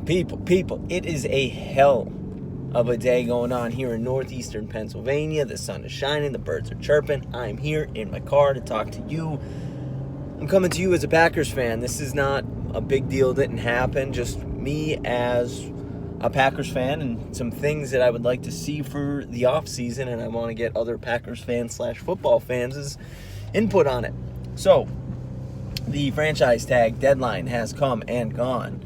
People, it is a hell of a day going on here in northeastern Pennsylvania. The sun is shining, the birds are chirping. I'm here in my car to talk to you. I'm coming to you as a Packers fan. This is not a big deal, didn't happen. Just me as a Packers fan and some things that I would like to see for the offseason, and I want to get other Packers fans / football fans' input on it. So, the franchise tag deadline has come and gone.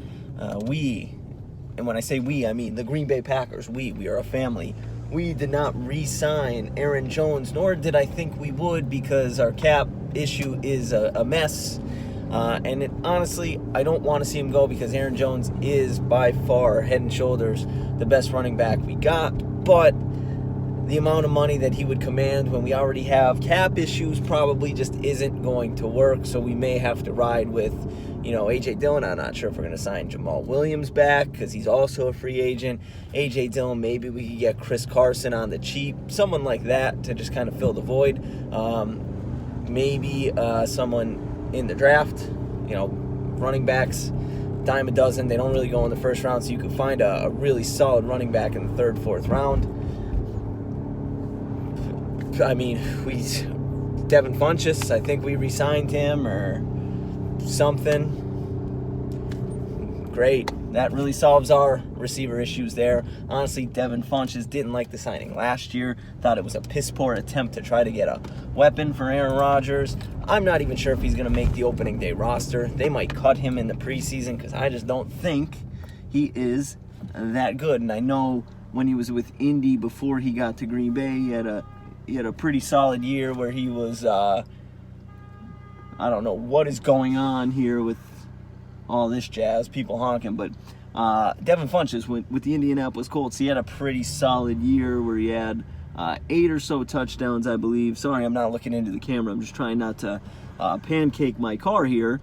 And when I say we, I mean the Green Bay Packers. We are a family. We did not re-sign Aaron Jones, nor did I think we would, because our cap issue is a mess. Honestly, I don't want to see him go because Aaron Jones is by far, head and shoulders, the best running back we got. But the amount of money that he would command when we already have cap issues probably just isn't going to work. So we may have to ride with, A.J. Dillon. I'm not sure if we're going to sign Jamal Williams back because he's also a free agent. A.J. Dillon, maybe we could get Chris Carson on the cheap, someone like that to just kind of fill the void. Maybe someone in the draft, running backs, dime a dozen. They don't really go in the first round, so you could find a really solid running back in the third, fourth round. I mean, Devin Funchess, I think we re-signed him or something. Great. That really solves our receiver issues there. Honestly, Devin Funchess didn't like the signing last year. Thought it was a piss-poor attempt to try to get a weapon for Aaron Rodgers. I'm not even sure if he's going to make the opening day roster. They might cut him in the preseason because I just don't think he is that good. And I know when he was with Indy before he got to Green Bay, he had a pretty solid year where he was, I don't know what is going on here with all this jazz, people honking, but Devin Funchess with the Indianapolis Colts, he had a pretty solid year where he had 8 or so touchdowns, I believe. Sorry, I'm not looking into the camera. I'm just trying not to pancake my car here.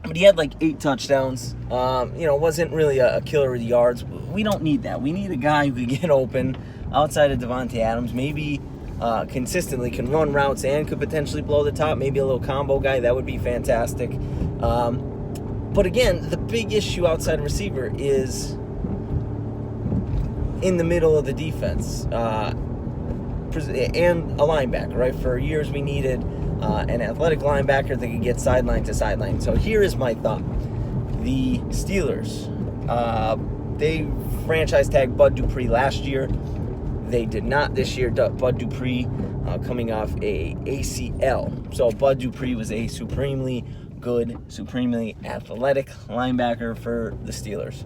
But he had like 8 touchdowns. Wasn't really a killer with yards. We don't need that. We need a guy who can get open outside of Devontae Adams, maybe consistently can run routes and could potentially blow the top, maybe a little combo guy. That would be fantastic. But again, the big issue outside receiver is in the middle of the defense and a linebacker, right? For years we needed an athletic linebacker that could get sideline to sideline. So here is my thought. The Steelers, they franchise tagged Bud Dupree last year. They did not this year. Bud Dupree coming off a ACL. So Bud Dupree was a supremely good, supremely athletic linebacker for the Steelers.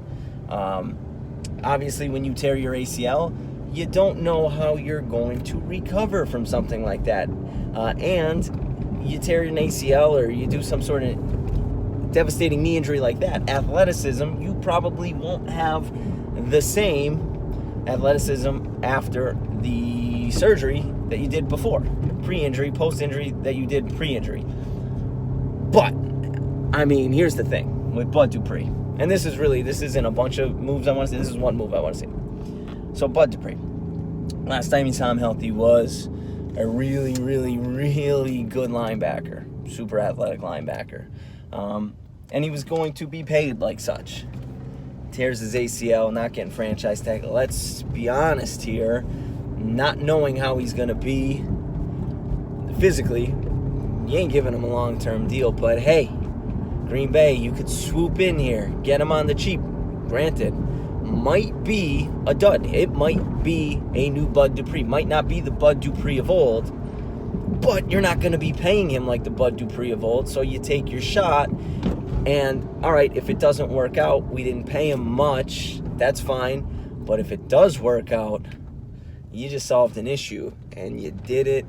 Obviously, when you tear your ACL, you don't know how you're going to recover from something like that. And you tear an ACL or you do some sort of devastating knee injury like that, athleticism, you probably won't have the same athleticism after the surgery that you did before. Pre-injury, post-injury that you did pre-injury. But, I mean, here's the thing with Bud Dupree. And this isn't a bunch of moves I want to see. This is one move I want to see. So, Bud Dupree. Last time you saw him healthy was a really, really, really good linebacker. Super athletic linebacker. And he was going to be paid like such. Tears his ACL, not getting franchise tag. Let's be honest here. Not knowing how he's going to be physically, you ain't giving him a long-term deal. But hey, Green Bay, you could swoop in here, get him on the cheap. Granted, might be a dud. It might be a new Bud Dupree. Might not be the Bud Dupree of old, but you're not going to be paying him like the Bud Dupree of old. So you take your shot. And, all right, if it doesn't work out, we didn't pay him much. That's fine. But if it does work out, you just solved an issue. And you did it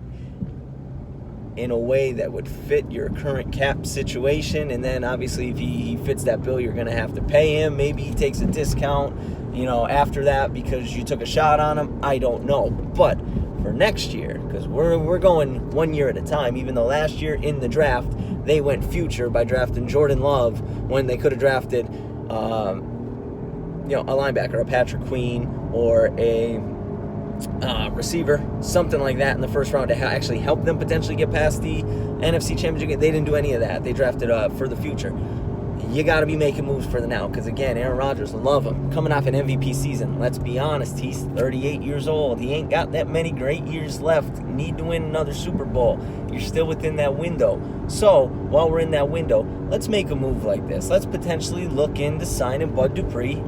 in a way that would fit your current cap situation. And then, obviously, if he fits that bill, you're going to have to pay him. Maybe he takes a discount, after that because you took a shot on him. I don't know. But for next year, because we're going 1 year at a time, even though last year in the draft, they went future by drafting Jordan Love when they could have drafted, a linebacker, a Patrick Queen, or a receiver, something like that in the first round to actually help them potentially get past the NFC Championship game. They didn't do any of that. They drafted for the future. you got to be making moves for the now. Because, again, Aaron Rodgers, love him. Coming off an MVP season. Let's be honest. He's 38 years old. He ain't got that many great years left. Need to win another Super Bowl. You're still within that window. So, while we're in that window, let's make a move like this. Let's potentially look into signing Bud Dupree.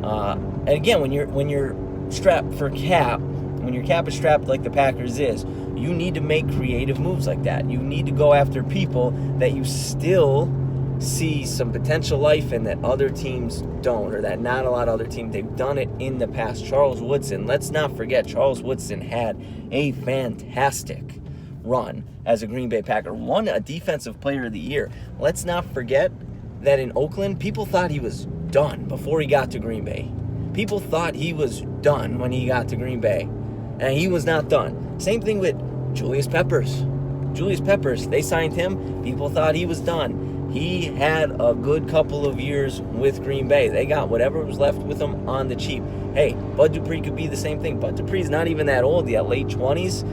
And, again, when you're strapped for cap, when your cap is strapped like the Packers is, you need to make creative moves like that. You need to go after people that you still see some potential life in that other teams don't, or that not a lot of other teams, they've done it in the past. Charles Woodson, let's not forget, Charles Woodson had a fantastic run as a Green Bay Packer, won a Defensive Player of the Year. Let's not forget that in Oakland, people thought he was done before he got to Green Bay. People thought he was done when he got to Green Bay, and he was not done. Same thing with Julius Peppers. Julius Peppers, they signed him. People thought he was done. He had a good couple of years with Green Bay. They got whatever was left with him on the cheap. Hey, Bud Dupree could be the same thing. Bud Dupree's not even that old yet, late 20s.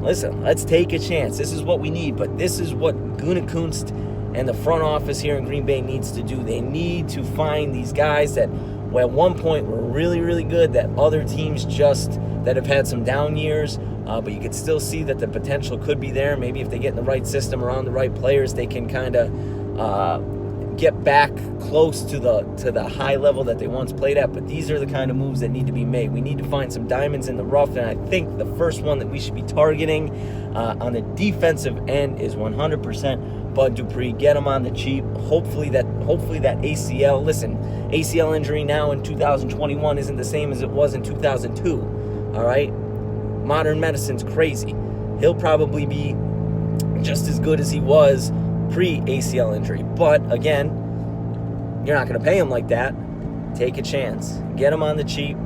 Listen, let's take a chance. This is what we need, but this is what Gutekunst and the front office here in Green Bay needs to do. They need to find these guys that at one point were really, really good, that other teams that have had some down years, but you could still see that the potential could be there. Maybe if they get in the right system around the right players, they can kind of get back close to the high level that they once played at. But these are the kind of moves that need to be made. We need to find some diamonds in the rough, and I think the first one that we should be targeting on the defensive end is 100% Bud Dupree. Get him on the cheap. Hopefully that ACL, listen, ACL injury now in 2021 isn't the same as it was in 2002. All right? Modern medicine's crazy. He'll probably be just as good as he was pre-ACL injury. But, again, you're not going to pay him like that. Take a chance. Get him on the cheap.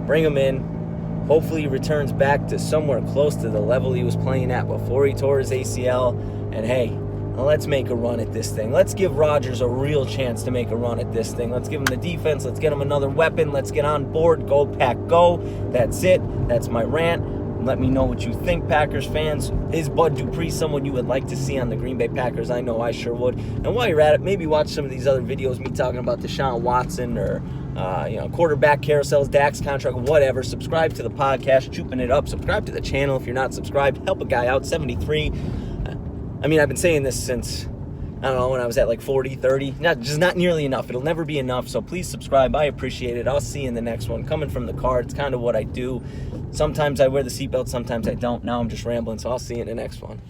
Bring him in. Hopefully he returns back to somewhere close to the level he was playing at before he tore his ACL. And, hey, let's make a run at this thing. Let's give Rodgers a real chance to make a run at this thing. Let's give him the defense. Let's get him another weapon. Let's get on board. Go, Pack, go. That's it. That's my rant. Let me know what you think, Packers fans. Is Bud Dupree someone you would like to see on the Green Bay Packers? I know I sure would. And while you're at it, maybe watch some of these other videos, me talking about Deshaun Watson or quarterback carousels, Dak's contract, whatever. Subscribe to the podcast, Chooping It Up. Subscribe to the channel if you're not subscribed. Help a guy out, 73. I've been saying this since, I don't know, when I was at like 40, 30. Just not nearly enough. It'll never be enough, so please subscribe. I appreciate it. I'll see you in the next one. Coming from the car, it's kind of what I do. Sometimes I wear the seatbelt, sometimes I don't. Now I'm just rambling, so I'll see you in the next one.